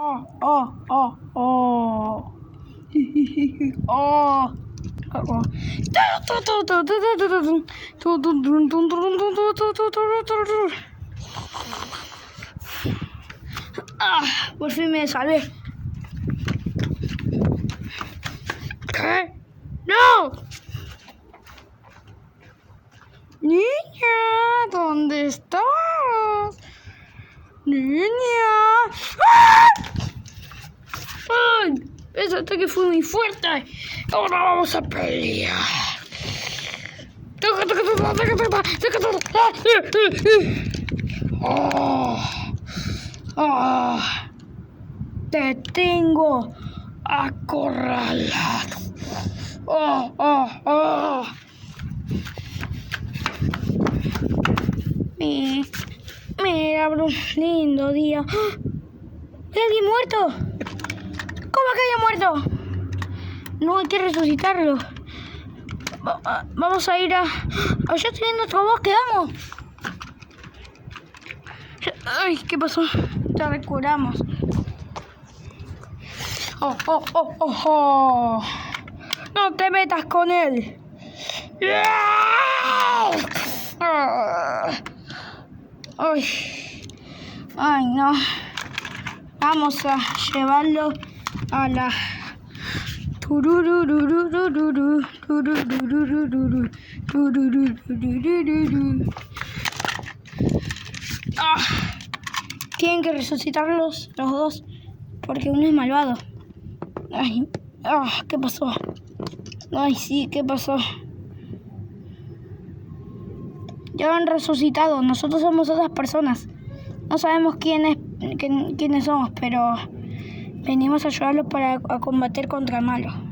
Oh, oh, oh, oh. Oh. Oh. Ah, por fin me salvé. ¿Qué? ¡No! Niña, ¿dónde estás? Niña. ¡Ah! ¡Ay! Ese ataque fue muy fuerte. Ahora vamos a pelear. Oh, oh, te tengo acorralado. Oh, oh, oh. Mira, un lindo día. ¡Ah! ¿Hay alguien muerto? ¿Cómo que hay muerto? No, hay que resucitarlo. Vamos a ir a... Allá estoy viendo otro bosque, vamos. Ay, ¿qué pasó? Ya recuramos. Oh, oh, oh, oh, oh. No te metas con él. Ay, ay, no. Vamos a llevarlo a la... Ah, tienen que resucitarlos los dos porque uno es malvado. Ay, ¿qué pasó? Ay, sí, ¿qué pasó? Ya lo han resucitado. Nosotros somos otras personas. No sabemos quiénes somos, pero venimos a ayudarlos para combatir contra el malo.